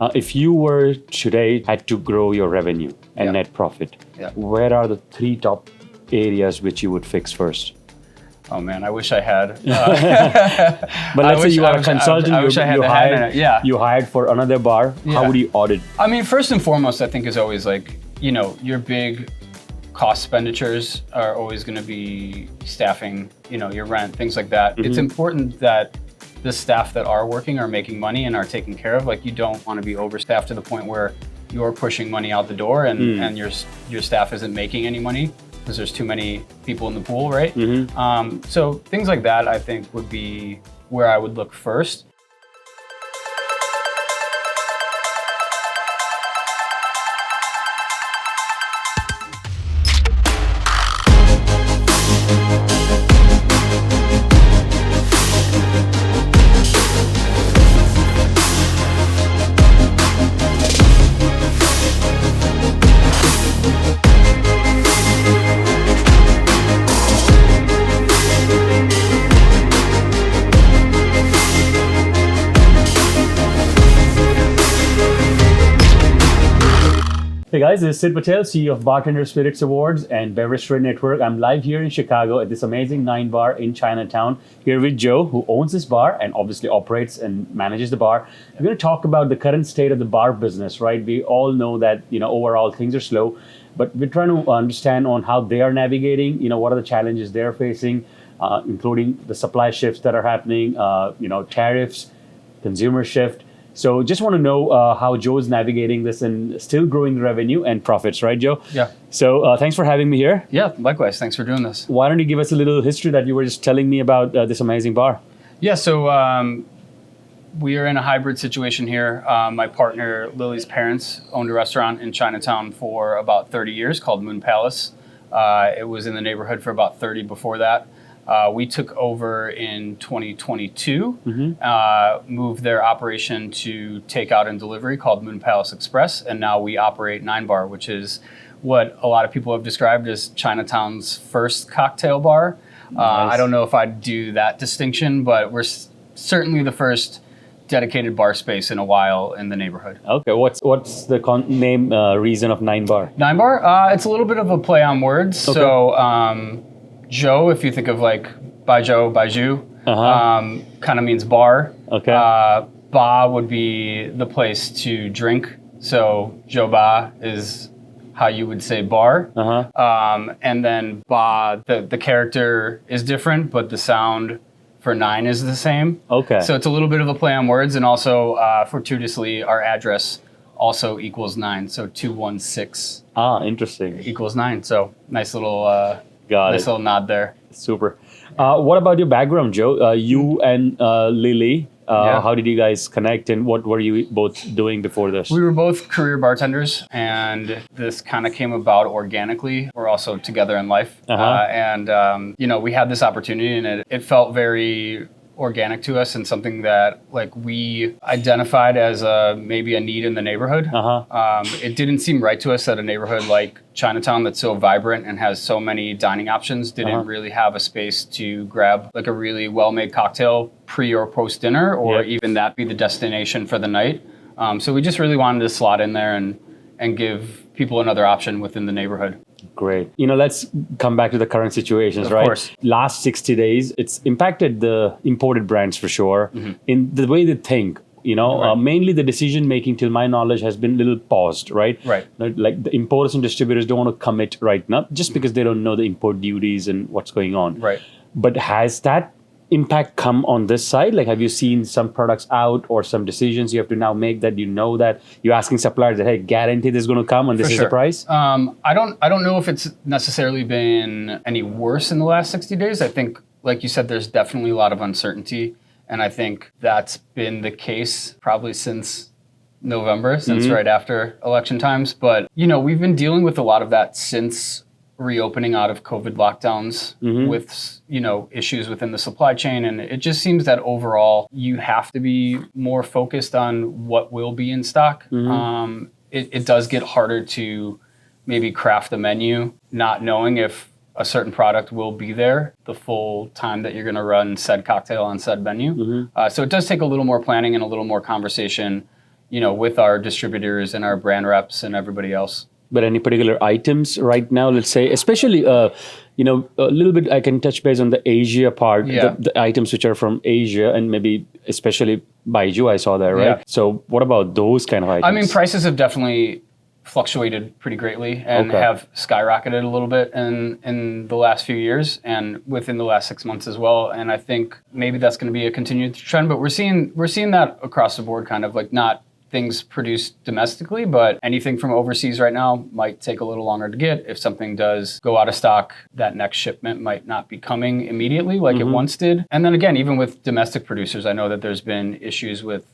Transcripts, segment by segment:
If you were today had to grow your revenue and net profit, where are the three top areas which you would fix first? Oh man, I wish I had. But let's say you are a consultant, you hired for another bar. Yeah. How would you audit? I mean, first and foremost, I think is always like, your big cost expenditures are always going to be staffing, your rent, things like that. It's important that the staff that are working are making money and are taken care of. Like, you don't want to be overstaffed to the point where you're pushing money out the door and your staff isn't making any money because there's too many people in the pool, right? So things like that, I think, would be where I would look first. Hey guys, this is Sid Patel, CEO of Bartender Spirits Awards and Beverage Trade Network. I'm live here in Chicago at this amazing 9 bar in Chinatown, here with Joe, who owns this bar and obviously operates and manages the bar. We're going to talk about the current state of the bar business, right? We all know that, overall things are slow, but we're trying to understand on how they are navigating, what are the challenges they're facing, including the supply shifts that are happening, tariffs, consumer shift. So just want to know how Joe is navigating this and still growing revenue and profits, right, Joe? Yeah. So thanks for having me here. Yeah, likewise. Thanks for doing this. Why don't you give us a little history that you were just telling me about this amazing bar? Yeah, so we are in a hybrid situation here. My partner, Lily's parents, owned a restaurant in Chinatown for about 30 years called Moon Palace. It was in the neighborhood for about 30 before that. We took over in 2022, moved their operation to takeout and delivery called Moon Palace Express, and now we operate 9 Bar, which is what a lot of people have described as Chinatown's first cocktail bar. Nice. I don't know if I'd do that distinction, but we're certainly the first dedicated bar space in a while in the neighborhood. Okay, what's the name reason of 9 Bar? 9 Bar? It's a little bit of a play on words. Okay. So Joe, if you think of like By Joe, By Ju, kind of means bar. Okay. Ba would be the place to drink. So Joe Ba is how you would say bar. And then Ba, the character is different, but the sound for 9 is the same. Okay. So it's a little bit of a play on words, and also fortuitously, our address also equals 9. So 216. Interesting. Equals 9. So nice little. Nice little nod there. Super. What about your background, Joe? You and Lily, how did you guys connect and what were you both doing before this? We were both career bartenders, and this kind of came about organically. We're also together in life. We had this opportunity, and it felt very organic to us and something that we identified as maybe a need in the neighborhood. It didn't seem right to us that a neighborhood like Chinatown that's so vibrant and has so many dining options didn't really have a space to grab like a really well-made cocktail pre or post dinner, or even that be the destination for the night. So we just really wanted to slot in there and give people another option within the neighborhood. Great. Let's come back to the current situations, right? Of course. Last 60 days, it's impacted the imported brands for sure in the way they think. Mainly the decision making, till my knowledge, has been a little paused, right? Right. Like the importers and distributors don't want to commit right now just because they don't know the import duties and what's going on. Right. But has that impact come on this side? Like, have you seen some products out or some decisions you have to now make that that you're asking suppliers that, hey, guarantee this is going to come and this is the price? I don't know if it's necessarily been any worse in the last 60 days. I think, like you said, there's definitely a lot of uncertainty. And I think that's been the case probably since November, since right after election times. But, we've been dealing with a lot of that since reopening out of COVID lockdowns with, issues within the supply chain. And it just seems that overall you have to be more focused on what will be in stock. It does get harder to maybe craft the menu, not knowing if a certain product will be there the full time that you're going to run said cocktail on said menu. So it does take a little more planning and a little more conversation, with our distributors and our brand reps and everybody else. But any particular items right now, let's say, especially, a little bit, I can touch base on the Asia part, Yeah. the items which are from Asia, and maybe especially Baiju, I saw that, right? Yeah. So what about those kind of items? I mean, prices have definitely fluctuated pretty greatly and Okay. have skyrocketed a little bit in the last few years and within the last 6 months as well. And I think maybe that's going to be a continued trend, but we're seeing that across the board, kind of like not things produced domestically, but anything from overseas right now might take a little longer to get. If something does go out of stock, that next shipment might not be coming immediately like it once did. And then again, even with domestic producers, I know that there's been issues with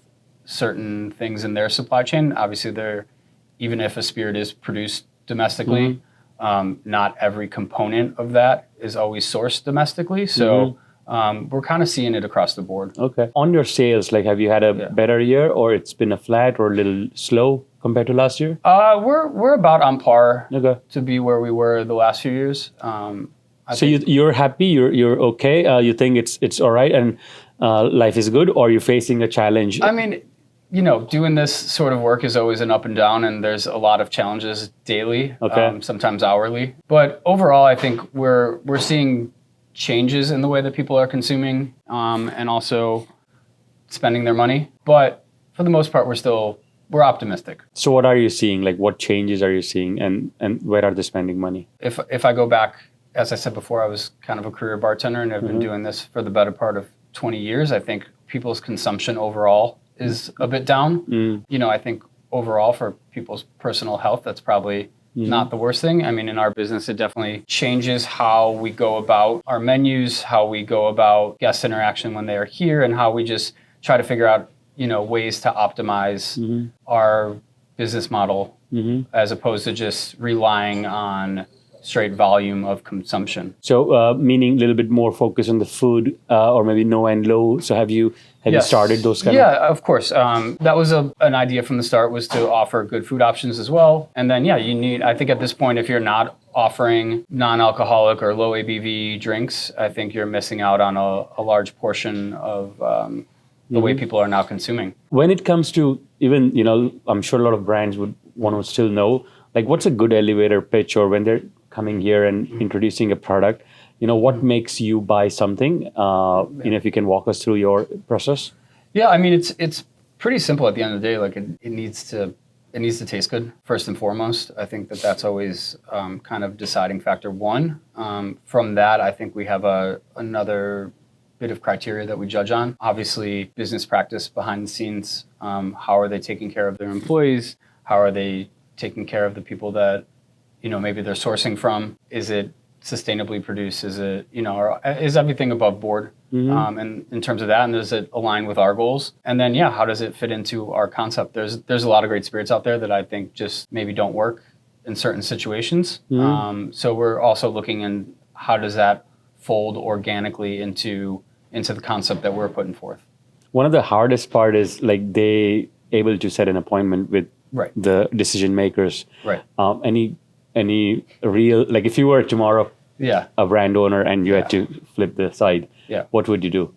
certain things in their supply chain. Obviously, even if a spirit is produced domestically, not every component of that is always sourced domestically. So we're kind of seeing it across the board. Okay. On your sales, like, have you had a better year, or it's been a flat or a little slow compared to last year? We're about on par Okay. to be where we were the last few years. So you're happy, you're okay, you think it's all right, and life is good, or you're facing a challenge? I mean, doing this sort of work is always an up and down, and there's a lot of challenges daily, sometimes hourly. But overall, I think we're seeing changes in the way that people are consuming and also spending their money. But for the most part, we're optimistic. So what are you seeing? Like, what changes are you seeing, and where are they spending money? If I go back, as I said before, I was kind of a career bartender and I've been doing this for the better part of 20 years. I think people's consumption overall is a bit down. I think overall for people's personal health, that's probably not the worst thing. I mean, in our business, it definitely changes how we go about our menus, how we go about guest interaction when they are here, and how we just try to figure out, ways to optimize our business model as opposed to just relying on straight volume of consumption. So meaning a little bit more focus on the food, or maybe no and low. So have you started those kind of? Yeah, of course. That was an idea from the start, was to offer good food options as well. And then, I think at this point, if you're not offering non-alcoholic or low ABV drinks, I think you're missing out on a large portion of the way people are now consuming. When it comes to even, I'm sure a lot of brands would want to still know, like, what's a good elevator pitch, or when they're coming here and introducing a product, what makes you buy something? If you can walk us through your process. Yeah, I mean, it's pretty simple at the end of the day. Like, it needs to taste good first and foremost. I think that's always kind of deciding factor one. From that, I think we have another bit of criteria that we judge on. Obviously, business practice behind the scenes. How are they taking care of their employees? How are they taking care of the people that maybe they're sourcing from? Is it sustainably produced? Is it, or is everything above board? And in terms of that, and does it align with our goals? And then, how does it fit into our concept? There's a lot of great spirits out there that I think just maybe don't work in certain situations. So we're also looking in how does that fold organically into the concept that we're putting forth. One of the hardest part is, like, they able to set an appointment with the decision makers. Right. Any real, like, if you were tomorrow a brand owner and you had to flip the side, what would you do?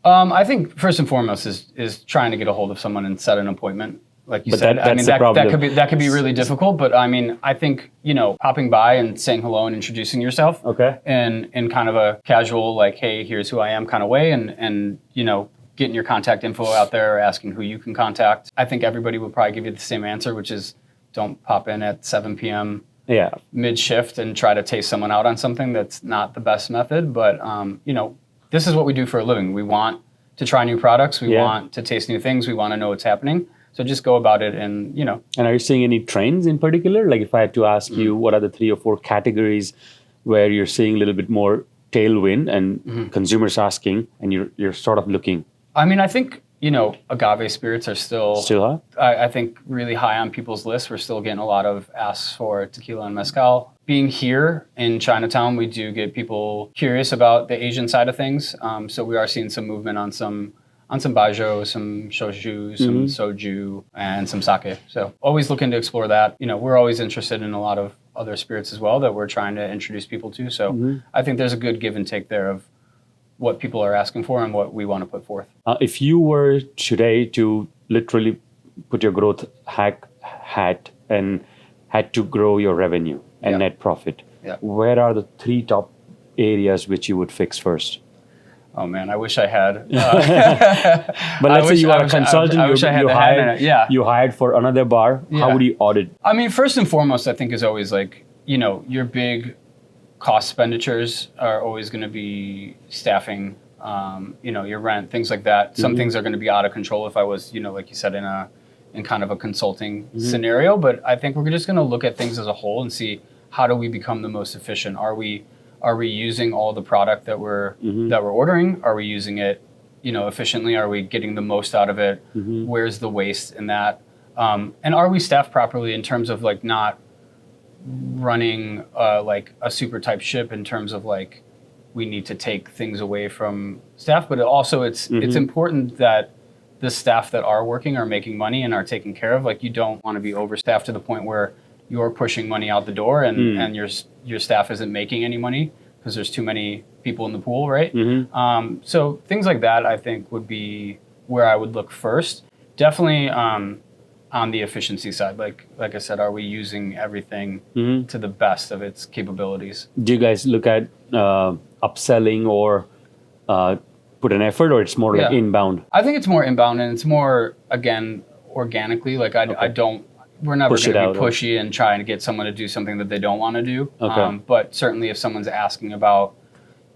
I think first and foremost is trying to get a hold of someone and set an appointment. Like you said, that could be really difficult. But I mean, I think popping by and saying hello and introducing yourself, in kind of a casual, like, hey, here's who I am kind of way, and getting your contact info out there, asking who you can contact. I think everybody would probably give you the same answer, which is don't pop in at 7 p.m. mid-shift and try to taste someone out on something. That's not the best method. But this is what we do for a living. We want to try new products. We want to taste new things. We want to know what's happening. So just go about it and. And are you seeing any trends in particular? Like, if I had to ask you, what are the 3 or 4 categories where you're seeing a little bit more tailwind and consumers asking, and you're sort of looking? I mean, I think, agave spirits are still hot? I think really high on people's lists. We're still getting a lot of asks for tequila and mezcal. Being here in Chinatown, we do get people curious about the Asian side of things. So we are seeing some movement on some baijiu, some shochu, some soju, and some sake. So always looking to explore that. We're always interested in a lot of other spirits as well that we're trying to introduce people to. So I think there's a good give and take there of what people are asking for and what we want to put forth. If you were today to literally put your growth hat and had to grow your revenue and Yeah. net profit, Yeah. where are the 3 top areas which you would fix first? Oh man, I wish I had. But let's say you are a consultant. I wish I had you the hired, hand in it. Yeah. You hired for another bar. Yeah. How would you audit? I mean, first and foremost, I think is always like, your big cost expenditures are always going to be staffing, your rent, things like that. Some things are going to be out of control if I was, like you said, in kind of a consulting scenario. But I think we're just going to look at things as a whole and see how do we become the most efficient? Are we using all the product that we're ordering? Are we using it, efficiently? Are we getting the most out of it? Where's the waste in that? And are we staffed properly in terms of like not running like a super type ship in terms of like we need to take things away from staff, but also it's important that the staff that are working are making money and are taken care of. Like you don't want to be overstaffed to the point where you're pushing money out the door and your staff isn't making any money because there's too many people in the pool, right? So things like that I think would be where I would look first. Definitely on the efficiency side, like I said, are we using everything to the best of its capabilities? Do you guys look at upselling or put an effort, or it's more like inbound? I think it's more inbound, and it's more, again, organically. Like we're never going to be pushy and trying to get someone to do something that they don't want to do. Okay. But certainly if someone's asking about,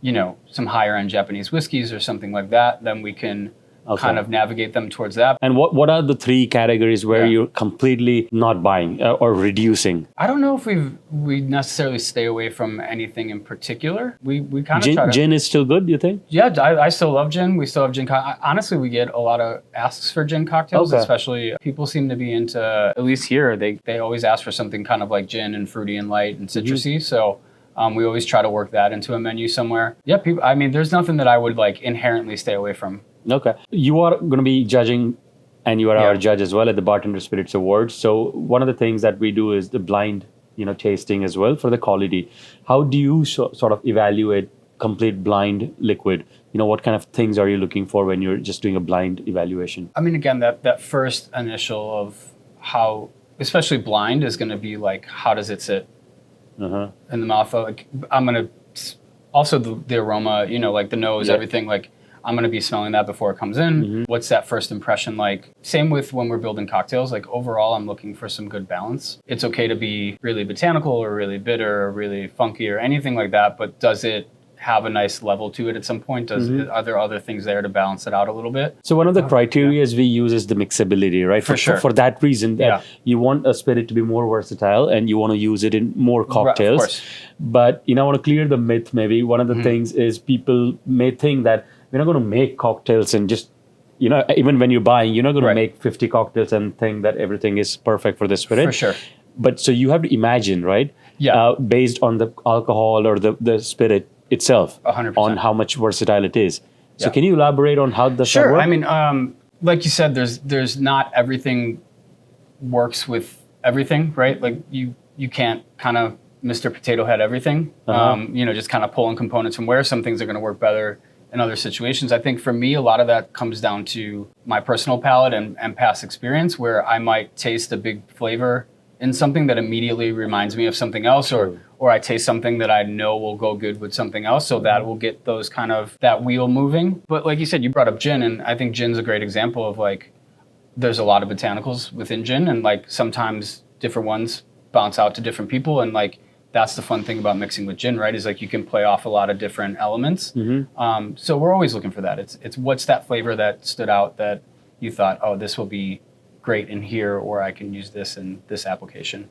some higher end Japanese whiskeys or something like that, then we can kind of navigate them towards that. And what are the 3 categories where you're completely not buying or reducing? I don't know if we necessarily stay away from anything in particular. We kind of try to... Gin is still good, you think? Yeah, I still love gin. We still have gin. Honestly, we get a lot of asks for gin cocktails, especially people seem to be into, at least here, they always ask for something kind of like gin and fruity and light and citrusy. So we always try to work that into a menu somewhere. Yeah, there's nothing that I would like inherently stay away from. Okay. You are going to be judging, and you are our judge as well at the Bartender Spirits Awards. So one of the things that we do is the blind, tasting as well for the quality. How do you sort of evaluate complete blind liquid? What kind of things are you looking for when you're just doing a blind evaluation? I mean, again, that first initial of how, especially blind, is going to be like, how does it sit in the mouth? Like, I'm going to, also the aroma, like the nose, everything, like, I'm going to be smelling that before it comes in. What's that first impression like? Same with when we're building cocktails. Like overall, I'm looking for some good balance. It's okay to be really botanical or really bitter or really funky or anything like that, but does it have a nice level to it at some point? Are there other things there to balance it out a little bit? So one of the criteria we use is the mixability, right? For sure. For that reason, that you want a spirit to be more versatile and you want to use it in more cocktails. Of course. But I want to clear the myth. Maybe one of the things is people may think that we're not going to make cocktails and just, even when you're buying, you're not going to make 50 cocktails and think that everything is perfect for the spirit. For sure. But so you have to imagine, right? Yeah. Based on the alcohol or the spirit itself, 100%. on how much versatile it is. So Yeah. can you elaborate on how does that work? I mean, like you said, there's not everything works with everything, right? Like you can't kind of Mr. Potato Head everything. Just kind of pulling components from where some things are going to work better in other situations. I think for me, a lot of that comes down to my personal palate and past experience, where I might taste a big flavor in something that immediately reminds me of something else, or I taste something that I know will go good with something else. So that will get those kind of, that wheel moving. But like you said, you brought up gin, and I think gin's a great example of like, there's a lot of botanicals within gin, and like sometimes different ones bounce out to different people, and like, that's the fun thing about mixing with gin, right? Is like you can play off a lot of different elements. So we're always looking for that. It's what's that flavor that stood out that you thought, oh, this will be great in here, or I can use this in this application.